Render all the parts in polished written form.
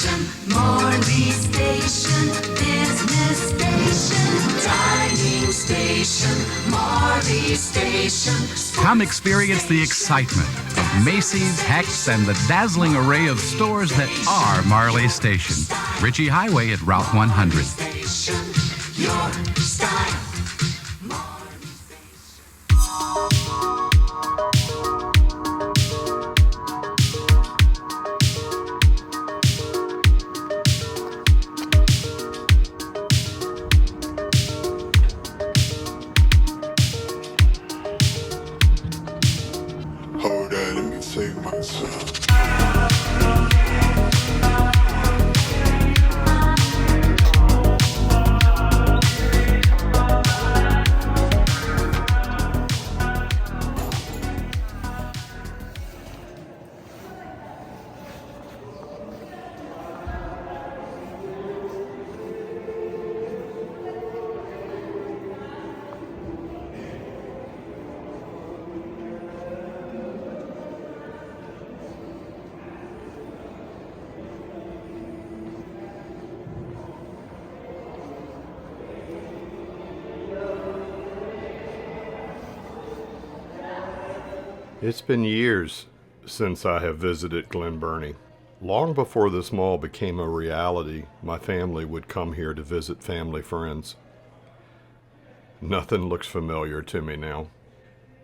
Station, Marley Station, business station, dining station, Marley Station. Come experience the excitement of Macy's, Hecht's, and the dazzling array of stores that are Marley Station. Ritchie Highway at Route 100. Station, your style. Hold on, let me take my time. It's been years since I have visited Glen Burnie. Long before this mall became a reality, my family would come here to visit family friends. Nothing looks familiar to me now.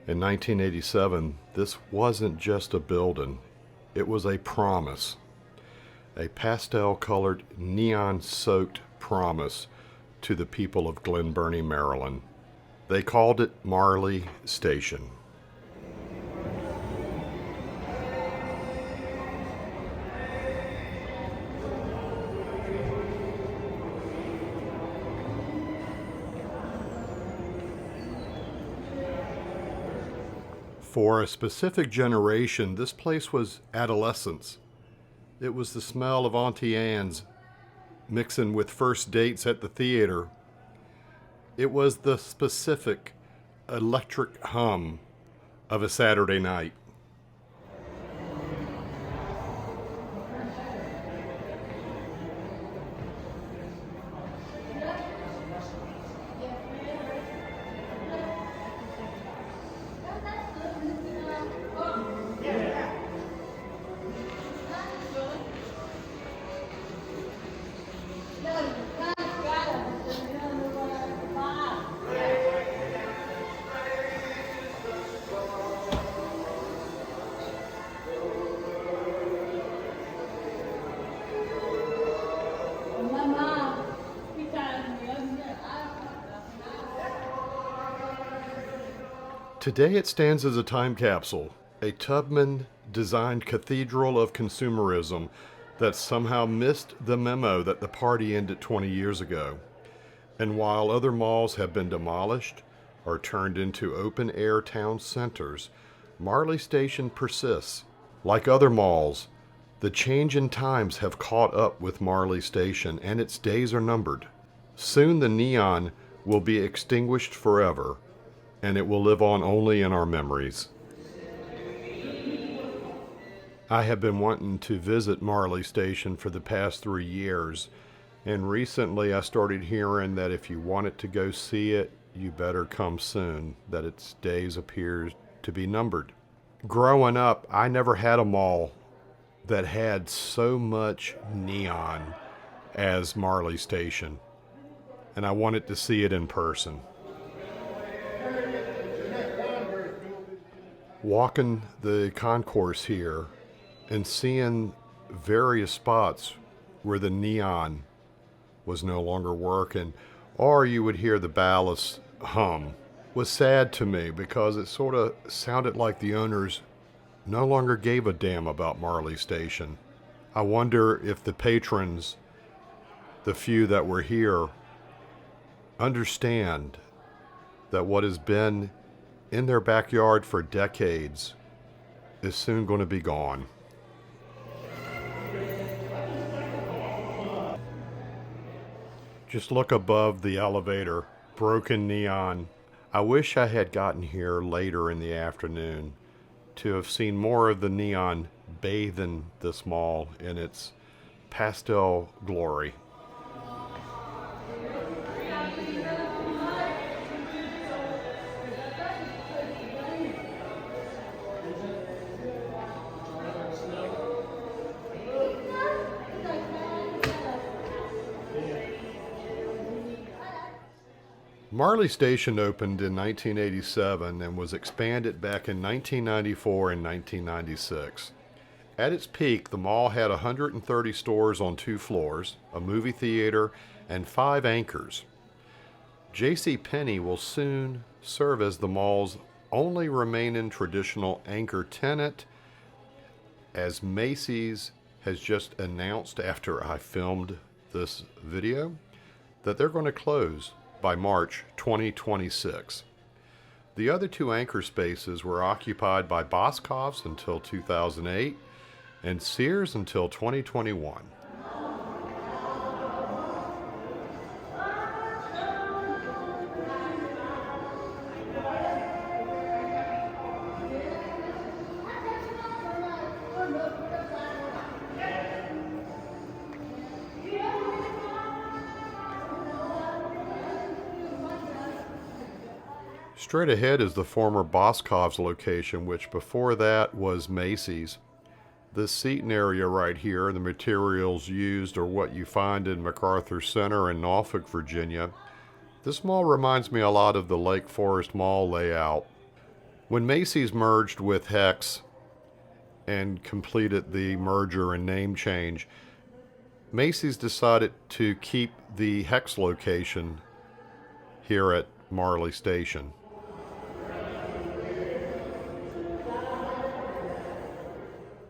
In 1987, this wasn't just a building, it was a promise. A pastel-colored, neon-soaked promise to the people of Glen Burnie, Maryland. They called it Marley Station. For a specific generation, this place was adolescence. It was the smell of Auntie Anne's mixing with first dates at the theater. It was the specific electric hum of a Saturday night. Today it stands as a time capsule, a Taubman-designed cathedral of consumerism that somehow missed the memo that the party ended 20 years ago. And while other malls have been demolished or turned into open-air town centers, Marley Station persists. Like other malls, the change in times have caught up with Marley Station and its days are numbered. Soon the neon will be extinguished forever, and it will live on only in our memories. I have been wanting to visit Marley Station for the past 3 years, and recently I started hearing that if you wanted to go see it, you better come soon, that its days appear to be numbered. Growing up, I never had a mall that had so much neon as Marley Station, and I wanted to see it in person. Walking the concourse here and seeing various spots where the neon was no longer working, or you would hear the ballast hum, was sad to me because it sort of sounded like the owners no longer gave a damn about Marley Station. I wonder if the patrons, the few that were here, understand that what has been in their backyard for decades is soon going to be gone. Just look above the elevator, broken neon. I wish I had gotten here later in the afternoon to have seen more of the neon bathing this mall in its pastel glory. Marley Station opened in 1987 and was expanded back in 1994 and 1996. At its peak, the mall had 130 stores on 2 floors, a movie theater, and 5 anchors. JCPenney will soon serve as the mall's only remaining traditional anchor tenant, as Macy's has just announced after I filmed this video that they're going to close by March 2026. The other 2 anchor spaces were occupied by Boscov's until 2008 and Sears until 2021. Straight ahead is the former Boscov's location, which before that was Macy's. This seating area right here, the materials used are what you find in MacArthur Center in Norfolk, Virginia. This mall reminds me a lot of the Lake Forest Mall layout. When Macy's merged with Hex and completed the merger and name change, Macy's decided to keep the Hex location here at Marley Station.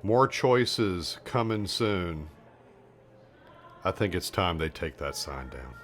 More choices coming soon. I think it's time they take that sign down.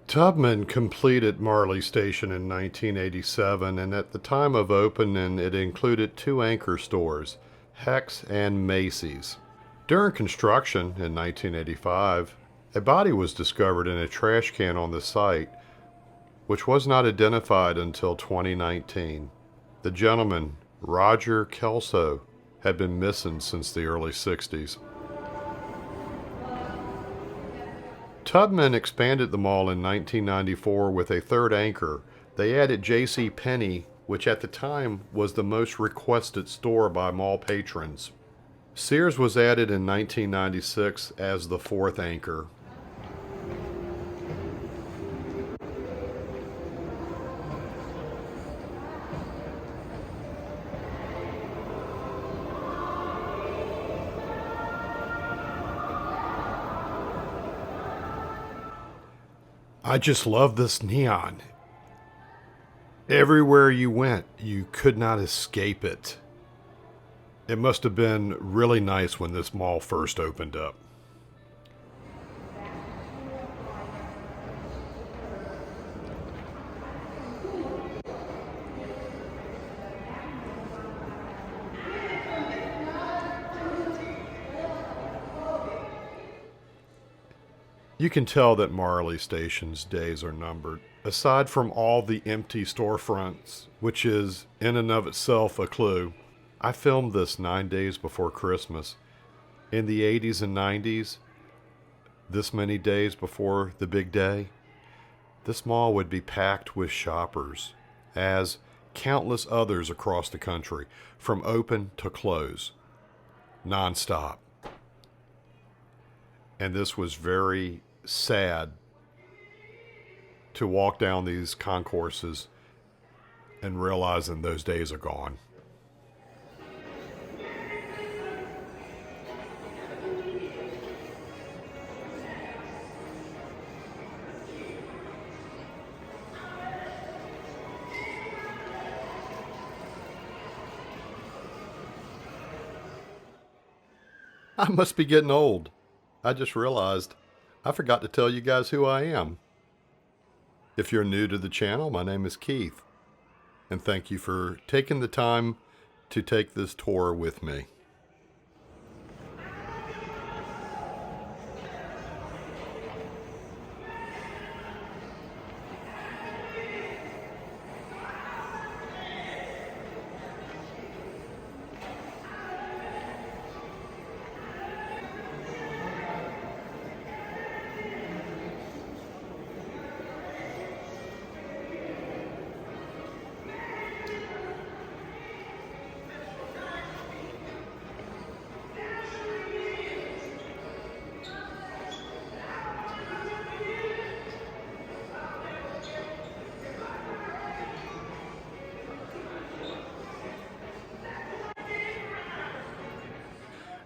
Taubman completed Marley Station in 1987, and at the time of opening it included 2 anchor stores, Hex and Macy's. During construction in 1985, a body was discovered in a trash can on the site, which was not identified until 2019. The gentleman, Roger Kelso, had been missing since the early 60s. Taubman expanded the mall in 1994 with a 3rd anchor. They added JCPenney, which at the time was the most requested store by mall patrons. Sears was added in 1996 as the 4th anchor. I just love this neon. Everywhere you went, you could not escape it. It must have been really nice when this mall first opened up. You can tell that Marley Station's days are numbered. Aside from all the empty storefronts, which is in and of itself a clue, I filmed this 9 days before Christmas. In the 80s and 90s, this many days before the big day, this mall would be packed with shoppers, as countless others across the country, from open to close, nonstop. And this was very sad to walk down these concourses and realizing those days are gone. I must be getting old. I just realized I forgot to tell you guys who I am. If you're new to the channel, my name is Keith. and thank you for taking the time to take this tour with me.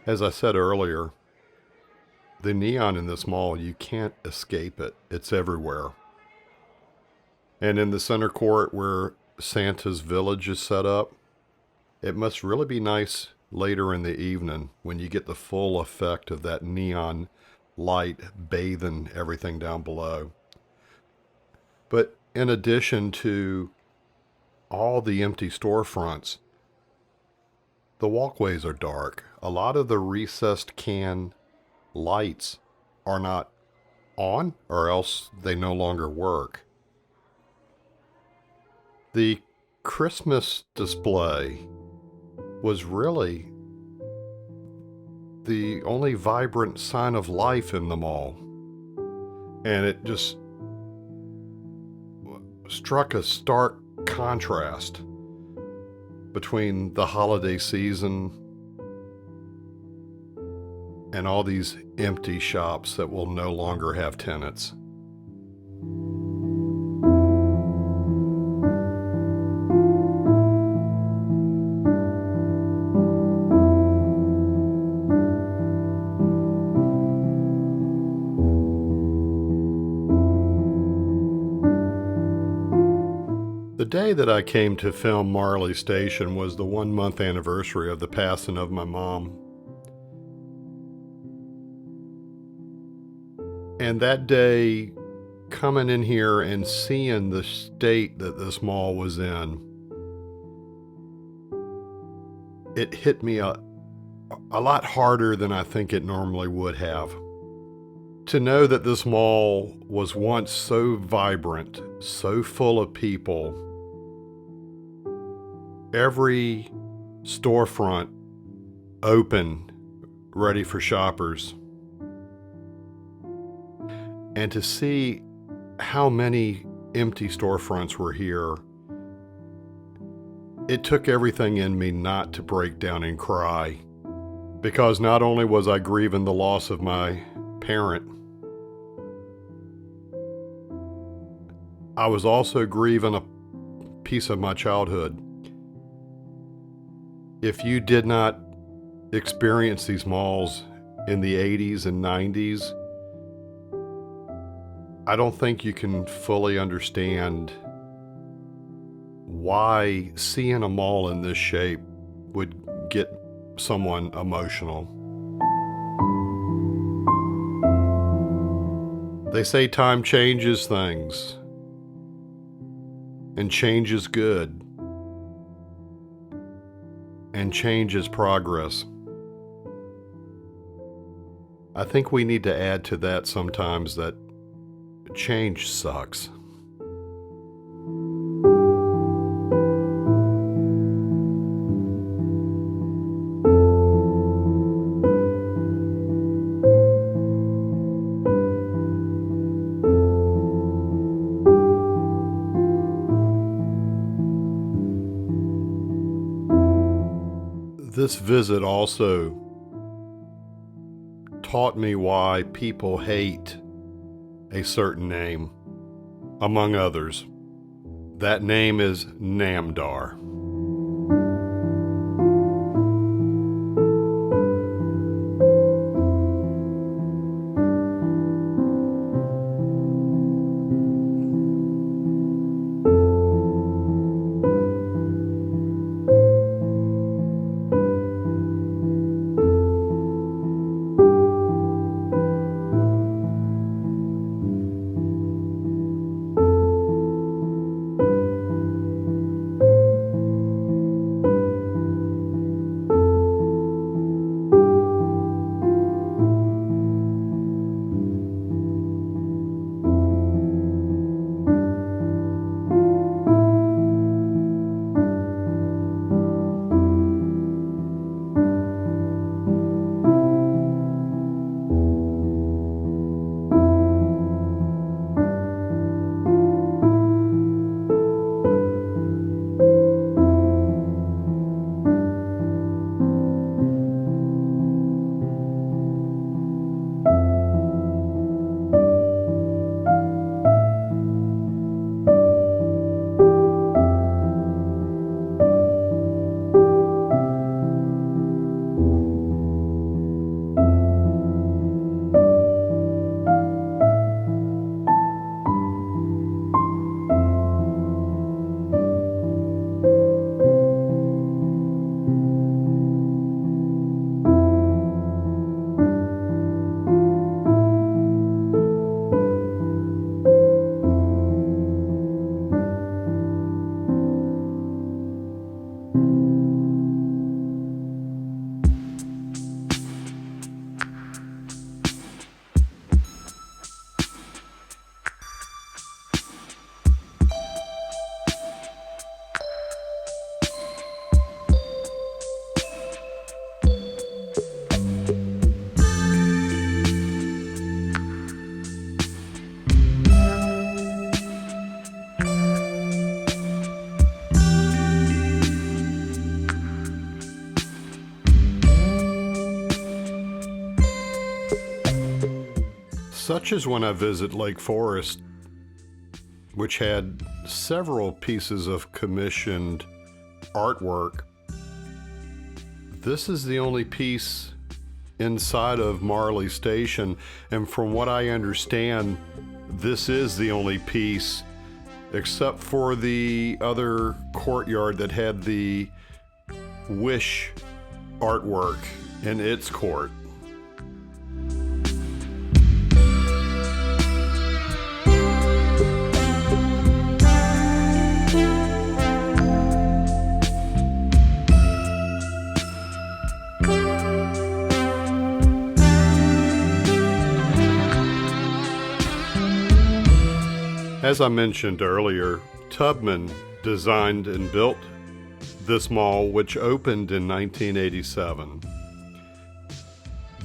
As I said earlier, the neon in this mall, you can't escape it. It's everywhere. And in the center court where Santa's village is set up, it must really be nice later in the evening when you get the full effect of that neon light bathing everything down below. But in addition to all the empty storefronts, the walkways are dark. A lot of the recessed can lights are not on, or else they no longer work. The Christmas display was really the only vibrant sign of life in the mall. And it just struck a stark contrast between the holiday season and all these empty shops that will no longer have tenants. The day that I came to film Marley Station was the 1-month anniversary of the passing of my mom. And that day, coming in here and seeing the state that this mall was in, it hit me a lot harder than I think it normally would have. To know that this mall was once so vibrant, so full of people, every storefront open, ready for shoppers. And to see how many empty storefronts were here, it took everything in me not to break down and cry. Because not only was I grieving the loss of my parent, I was also grieving a piece of my childhood. If you did not experience these malls in the 80s and 90s, I don't think you can fully understand why seeing a mall in this shape would get someone emotional. They say time changes things, and change is good, and change is progress. I think we need to add to that sometimes that change sucks. This visit also taught me why people hate a certain name, among others. That name is Namdar. such as when I visit Lake Forest, which had several pieces of commissioned artwork. This is the only piece inside of Marley Station, and from what I understand, this is the only piece except for the other courtyard that had the Wish artwork in its court. As I mentioned earlier, Taubman designed and built this mall, which opened in 1987.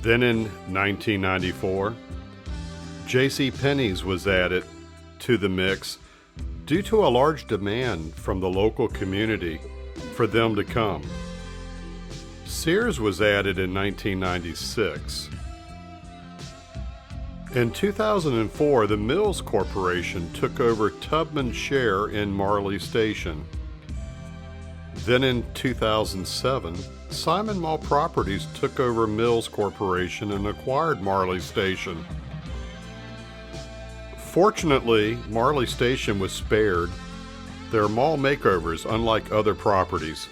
Then in 1994, J.C. Penney's was added to the mix due to a large demand from the local community for them to come. Sears was added in 1996. In 2004, the Mills Corporation took over Taubman's share in Marley Station. Then in 2007, Simon Mall Properties took over Mills Corporation and acquired Marley Station. Fortunately, Marley Station was spared their mall makeovers, unlike other properties.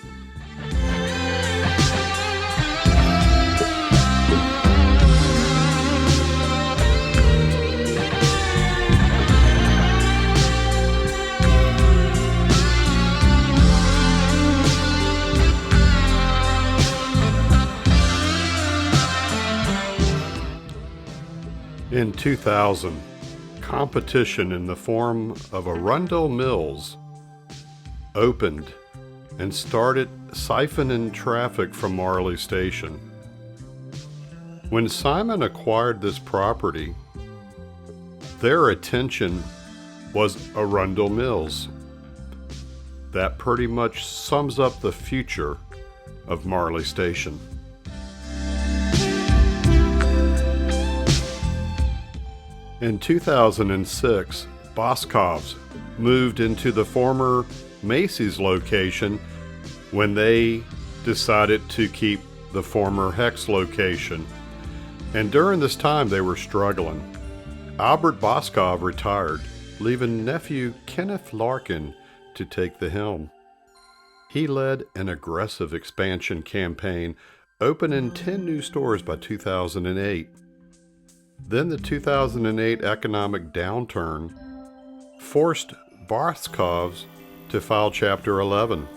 In 2000, competition in the form of Arundel Mills opened and started siphoning traffic from Marley Station. When Simon acquired this property, their attention was Arundel Mills. That pretty much sums up the future of Marley Station. In 2006, Boscov's moved into the former Macy's location when they decided to keep the former Hex location. And during this time, they were struggling. Albert Boscov retired, leaving nephew Kenneth Larkin to take the helm. He led an aggressive expansion campaign, opening 10 new stores by 2008. Then the 2008 economic downturn forced Boscov's to file Chapter 11.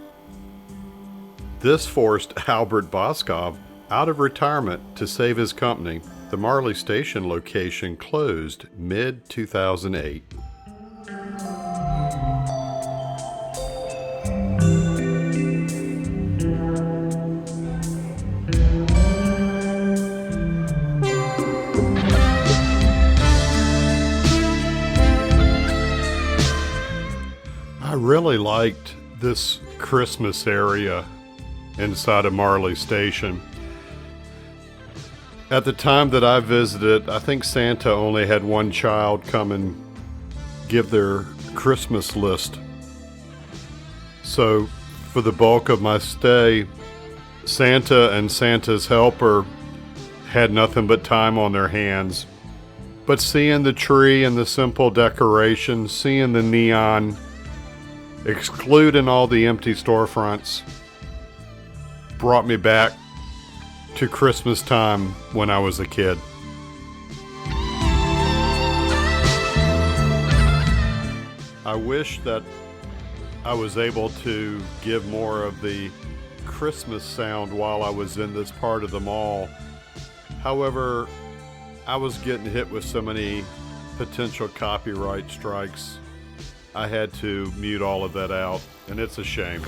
This forced Albert Boscov out of retirement to save his company. The Marley Station location closed mid-2008. I really liked this Christmas area inside of Marley Station. At the time that I visited, I think Santa only had one child come and give their Christmas list. So for the bulk of my stay, Santa and Santa's helper had nothing but time on their hands. But seeing the tree and the simple decorations, seeing the neon, excluding all the empty storefronts, brought me back to Christmas time when I was a kid. I wish that I was able to give more of the Christmas sound while I was in this part of the mall. However, I was getting hit with so many potential copyright strikes, I had to mute all of that out, and it's a shame.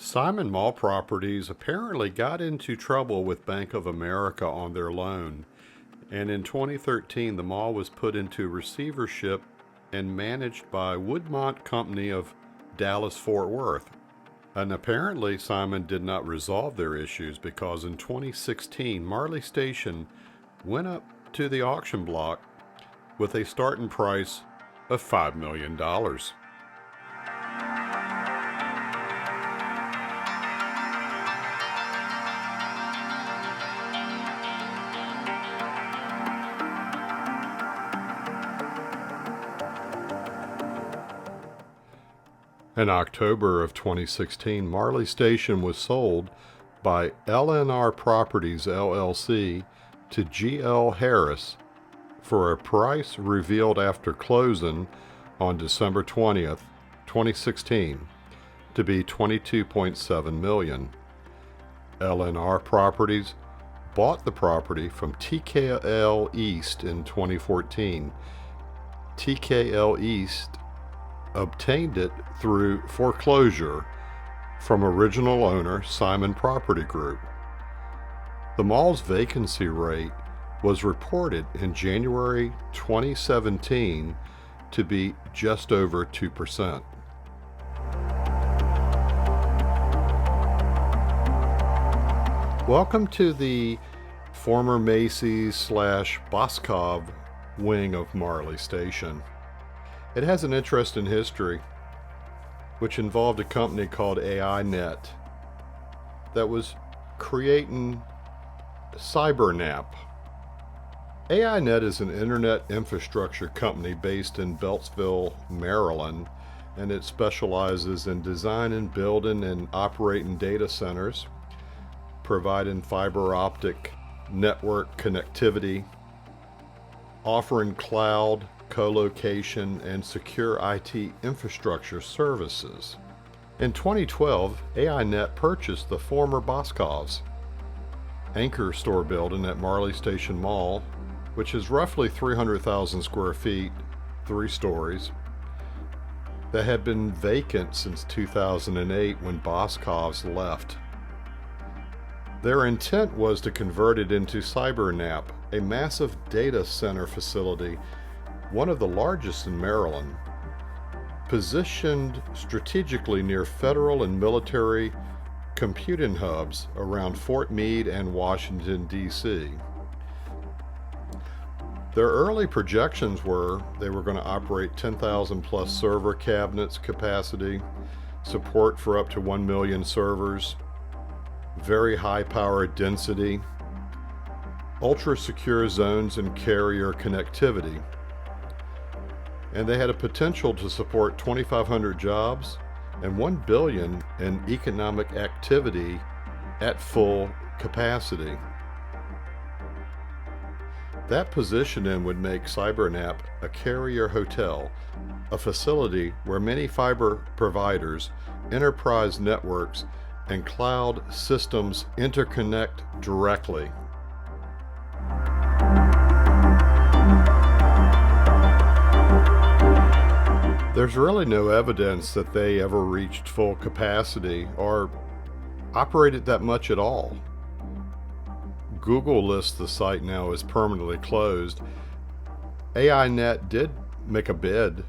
Simon Mall Properties apparently got into trouble with Bank of America on their loan, and in 2013 the mall was put into receivership and managed by Woodmont Company of Dallas-Fort Worth. And apparently Simon did not resolve their issues because in 2016 Marley Station went up to the auction block with a starting price of $5 million. In October of 2016, Marley Station was sold by LNR Properties LLC to G.L. Harris for a price revealed after closing on December 20th, 2016 to be $22.7 million. LNR Properties bought the property from TKL East in 2014. TKL East obtained it through foreclosure from original owner Simon Property Group. The mall's vacancy rate was reported in January 2017 to be just over 2%. Welcome to the former Macy's / Boscov wing of Marley Station. It has an interesting history, which involved a company called AINet that was creating CyberNap. AINet is an internet infrastructure company based in Beltsville, Maryland, and it specializes in designing, building, and operating data centers, providing fiber optic network connectivity, offering cloud, co-location, and secure IT infrastructure services. In 2012, AINet purchased the former Boscov's anchor store building at Marley Station Mall, which is roughly 300,000 square feet, 3 stories, that had been vacant since 2008 when Boscov's left. Their intent was to convert it into CyberNap, a massive data center facility, one of the largest in Maryland, positioned strategically near federal and military computing hubs around Fort Meade and Washington, D.C. Their early projections were they were going to operate 10,000 plus server cabinets capacity, support for up to 1 million servers, very high power density, ultra secure zones and carrier connectivity. And they had a potential to support 2,500 jobs and $1 billion in economic activity at full capacity. That positioning would make CyberNap a carrier hotel, a facility where many fiber providers, enterprise networks, and cloud systems interconnect directly. There's really no evidence that they ever reached full capacity or operated that much at all. Google lists the site now as permanently closed. AINet did make a bid.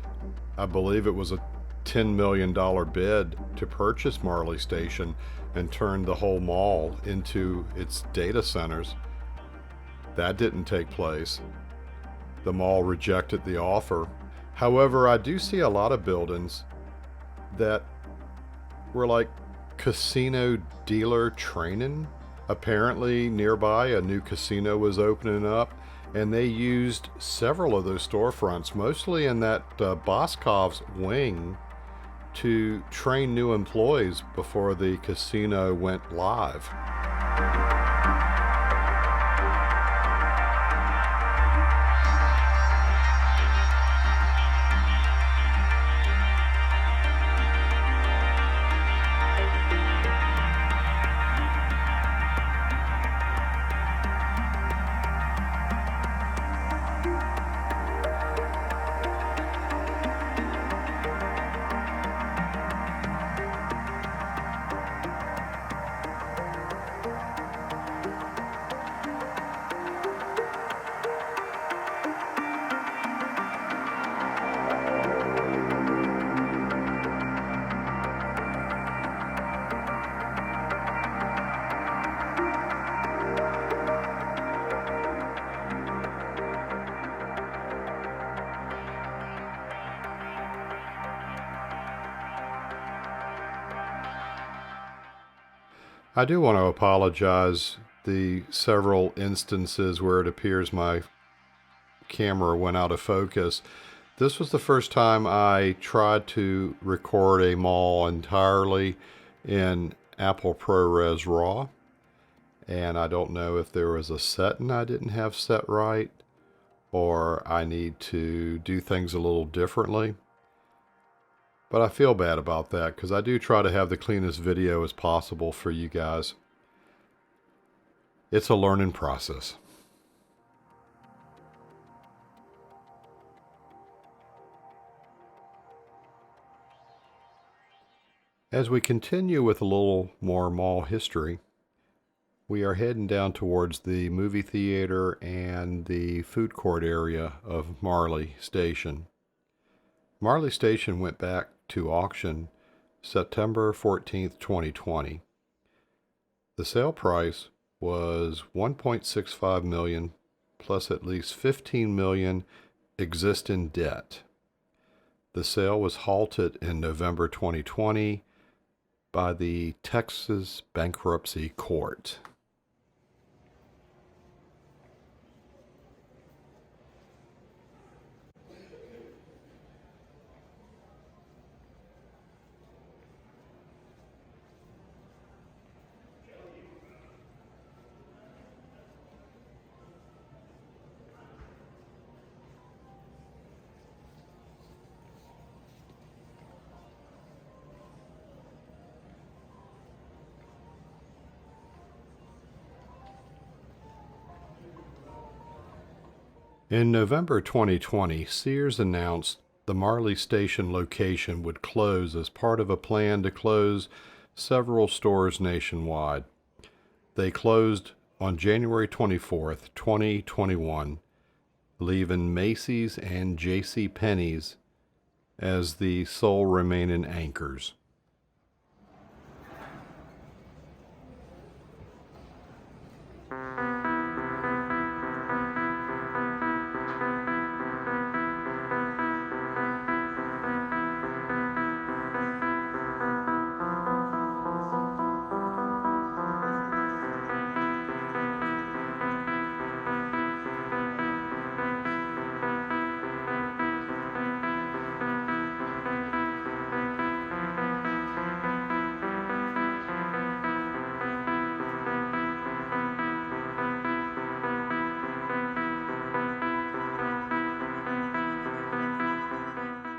I believe it was a $10 million bid to purchase Marley Station and turn the whole mall into its data centers. That didn't take place. The mall rejected the offer. However, I do see a lot of buildings that were like casino dealer training. Apparently nearby a new casino was opening up, and they used several of those storefronts, mostly in that Boscov's wing, to train new employees before the casino went live. I do want to apologize the several instances where it appears my camera went out of focus. This was the first time I tried to record a mall entirely in Apple ProRes RAW, and I don't know if there was a setting I didn't have set right, or I need to do things a little differently. But I feel bad about that because I do try to have the cleanest video as possible for you guys. It's a learning process. As we continue with a little more mall history, we are heading down towards the movie theater and the food court area of Marley Station. Marley Station went back to auction September 14th, 2020. The sale price was $1.65 million plus at least $15 million existing debt. The sale was halted in November 2020 by the Texas Bankruptcy Court. In November 2020, Sears announced the Marley Station location would close as part of a plan to close several stores nationwide. They closed on January 24th, 2021, leaving Macy's and J.C. Penney's as the sole remaining anchors.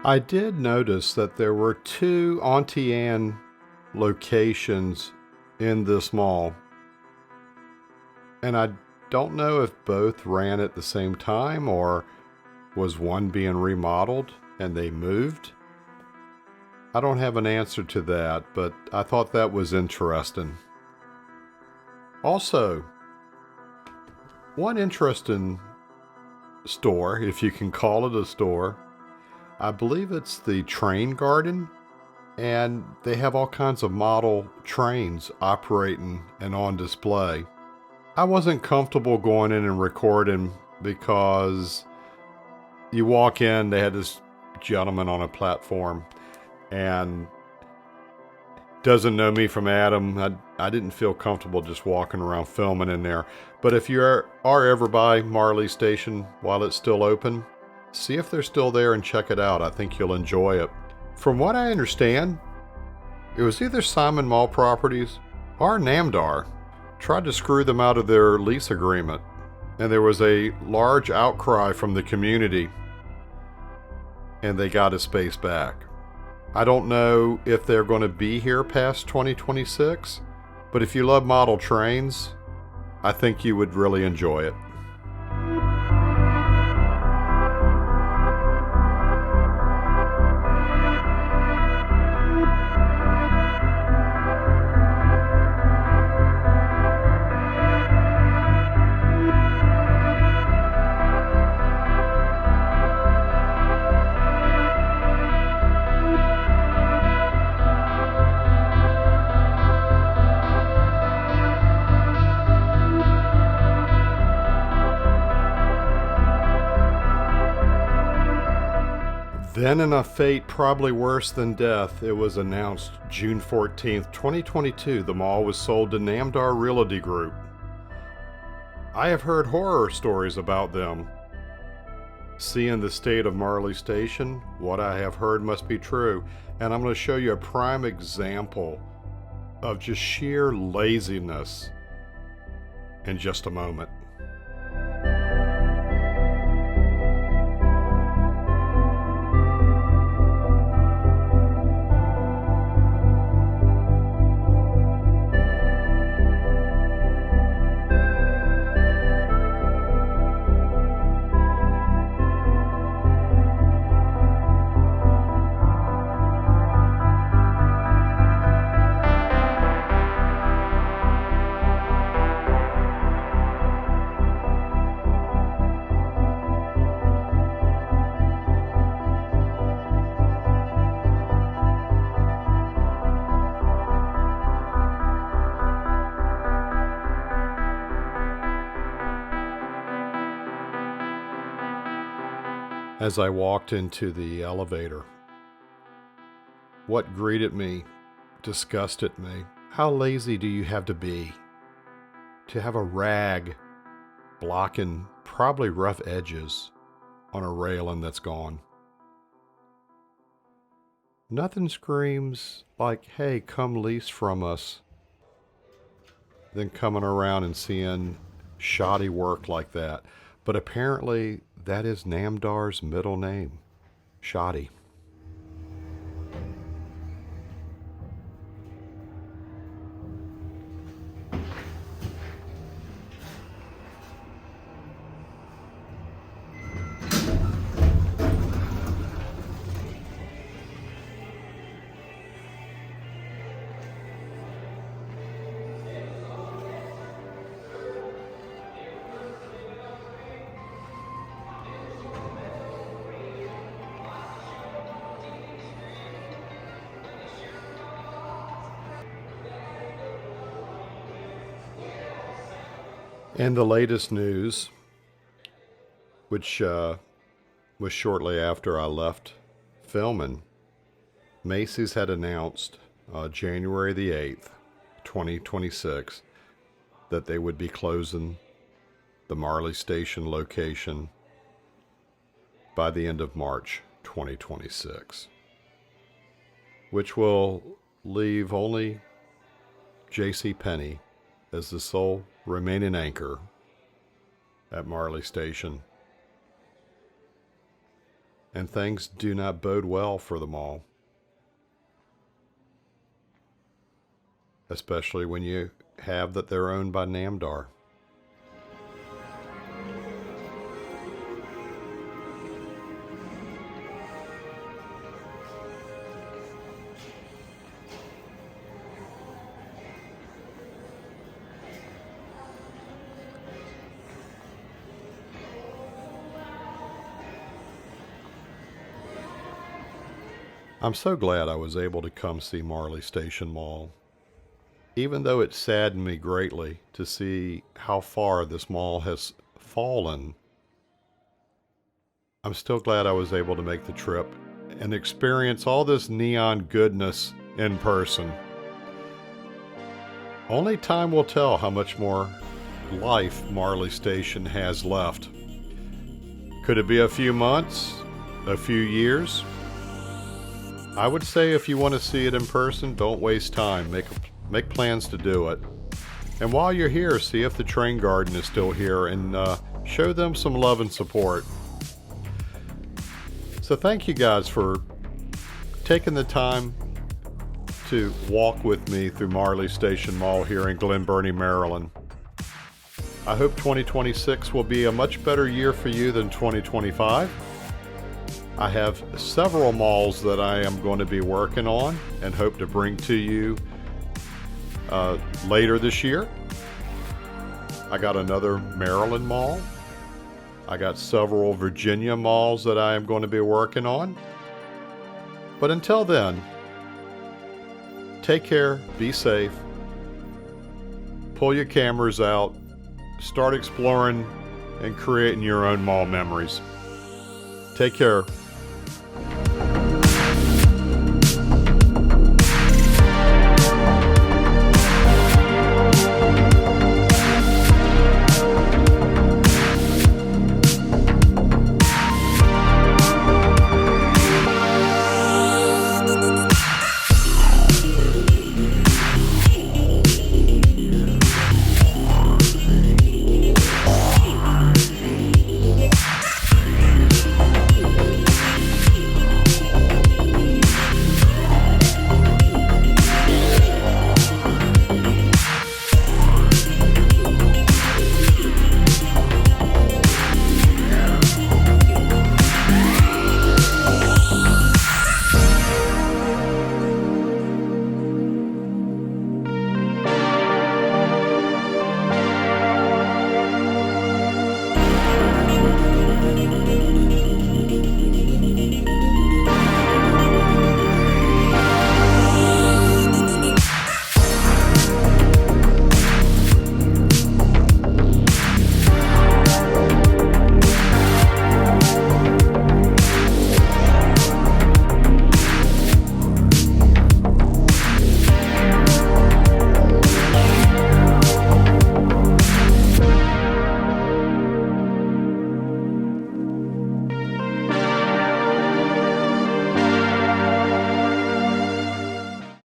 I did notice that there were two Auntie Anne locations in this mall, and I don't know if both ran at the same time or was one being remodeled and they moved. I don't have an answer to that, but I thought that was interesting. Also, one interesting store, if you can call it a store, I believe it's the Train Garden, and they have all kinds of model trains operating and on display. I wasn't comfortable going in and recording because you walk in, they had this gentleman on a platform and doesn't know me from Adam. I didn't feel comfortable just walking around filming in there. But if you are ever by Marley Station while it's still open, see if they're still there and check it out. I think you'll enjoy it. From what I understand, it was either Simon Mall Properties or Namdar tried to screw them out of their lease agreement, and there was a large outcry from the community, and they got a space back. I don't know if they're going to be here past 2026, but if you love model trains, I think you would really enjoy it. Then, in a fate probably worse than death, it was announced June 14th, 2022, the mall was sold to Namdar Realty Group. I have heard horror stories about them. Seeing the state of Marley Station, what I have heard must be true, and I'm going to show you a prime example of just sheer laziness in just a moment. As I walked into the elevator, what greeted me disgusted me. How lazy do you have to be to have a rag blocking probably rough edges on a railing that's gone? Nothing screams like, hey, come lease from us, than coming around and seeing shoddy work like that. But apparently that is Namdar's middle name, Shoddy. And the latest news, which was shortly after I left filming, Macy's had announced January the 8th, 2026, that they would be closing the Marley Station location by the end of March 2026, which will leave only JCPenney as the sole remaining anchor at Marley Station. And things do not bode well for the mall, especially when you have that they're owned by Namdar. I'm so glad I was able to come see Marley Station Mall, even though it saddened me greatly to see how far this mall has fallen. I'm still glad I was able to make the trip and experience all this neon goodness in person. Only time will tell how much more life Marley Station has left. Could it be a few months? A few years? I would say if you want to see it in person, don't waste time. Make plans to do it. And while you're here, see if the Train Garden is still here and show them some love and support. So thank you guys for taking the time to walk with me through Marley Station Mall here in Glen Burnie, Maryland. I hope 2026 will be a much better year for you than 2025. I have several malls that I am going to be working on and hope to bring to you later this year. I got another Maryland mall. I got several Virginia malls that I am going to be working on. But until then, take care, be safe, pull your cameras out, start exploring and creating your own mall memories. Take care.